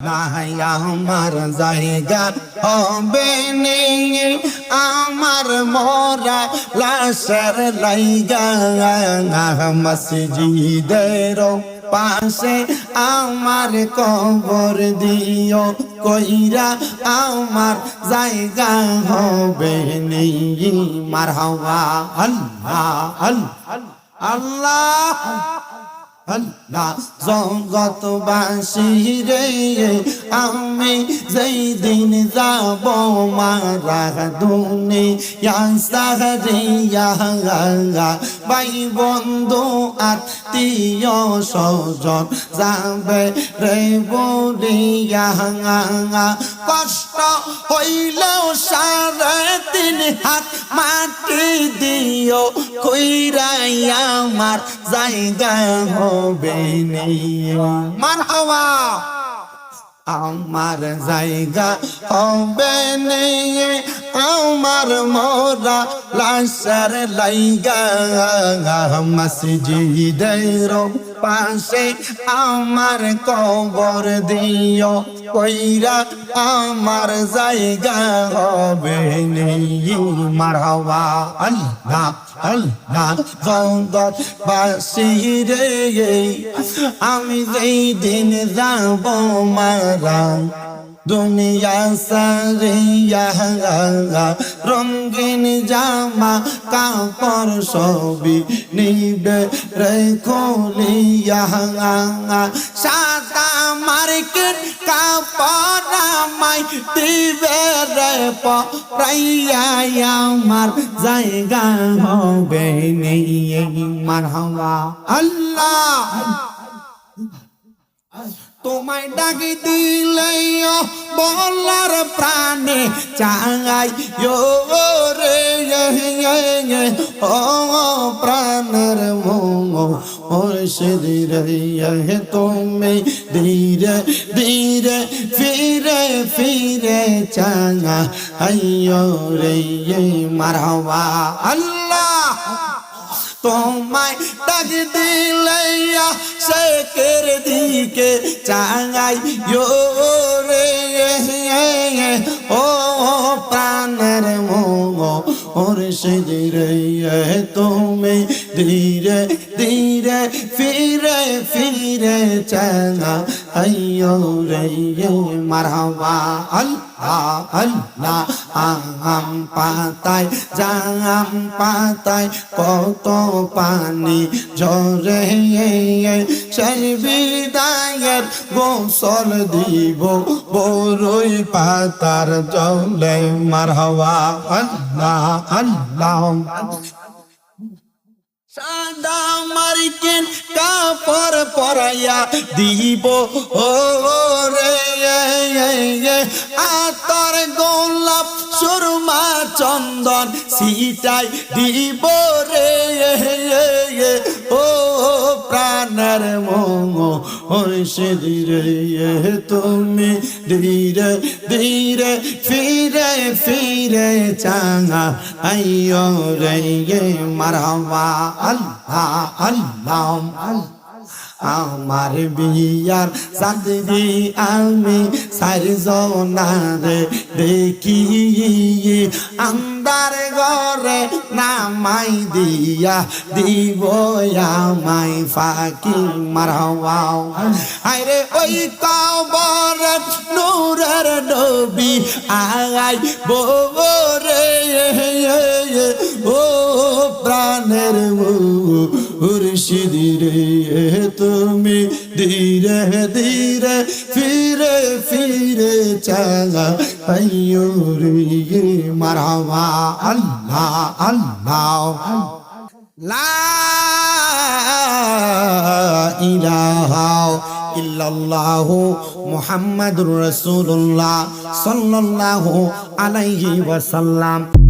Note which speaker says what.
Speaker 1: নাই আমার জায়গা হবে নেই আমার মরা লাশের লাইগা মসজিদের পাশে আমার কবর দিও কইরা আমার জায়গা হবে নেই মারহাবা আল্লাহ আল্লাহ আল্লাহ জগৎবাসী রে আমি যেই দিন যাব মারা দুনিয়া সারিয়া ভাই বন্ধু আত্মীয় স্বজন যাবে রে বলিয়া কষ্ট হইলেও সাড়ে তিন হাত মাটি দিও কইরাই আমার জায়গা হবে নেই মারহাবা আমার জায়গা হবে নেই আমার মোরা লাশের লাইগা মসজিদের পাশে আমার কবর দিও কইরা আমার জায়গা হবে নেই মারহাবা আল্লাহ আল্লাহ জগৎবাসী রে আমি যেই দিন যাব মারা দুনিয়া সারিয়া রঙিন জামা কাপড় সবই নিবে রে খুলিয়া সাদা মার্কেট কাপড় আমায় দিবে রে পরাইয়া আমার জায়গা হবে নেই মারহাবা আল্লাহ তোমায় ডাকি দিলে বলার প্রাণে চাই রে ও প্রাণের মুর্শিদ রে তুমি ধীরে ধীরে ফিরে ফিরে চাই রে মারহাবা আল্লাহ তোমায় ডাক দিলে শেখের দিকে চাই রে ও প্রাণের মুর্শিদ রে তুমি ধীরে ধীরে ফিরে ফিরে চাই রে মারহাবা আল্লাহ আল্লাহ আম পাতায় জাম পাতায় কত পানি ঝরে সেই বিদায়ের গোসল দিব বড়ই পাতার জলে মারহাবা আল্লাহ আল্লাহ সাদা মার্কিন কাপড় পরাইয়া দিব ও রে আতর গোলাপ সুরমা চন্দন সিটাই দিব রে ও প্রাণের মুর্শিদ রে তুমি ধীরে ধীরে ফিরে ফিরে চাই রে মারহাবা আল্লাহ আল্লাহ আমার বিয়ার সাদরি আমি সারজনারে দেখি আন্দার ঘরে নামাই দিয়া দিব আমায় ফাঁকি মারহাবা আরে ওই কবর নূরের নবী আই বোরে ও প্রাণের মুর্শিদ রে তুমি ধীরে ধীরে ফিরে ফিরে চাই রে মারহাবা আল্লাহ আল্লাহ লা ইলাহা ইল্লাল্লাহু মুহাম্মাদুর রাসূলুল্লাহ সাল্লাল্লাহু আলাইহি ওয়াসাল্লাম।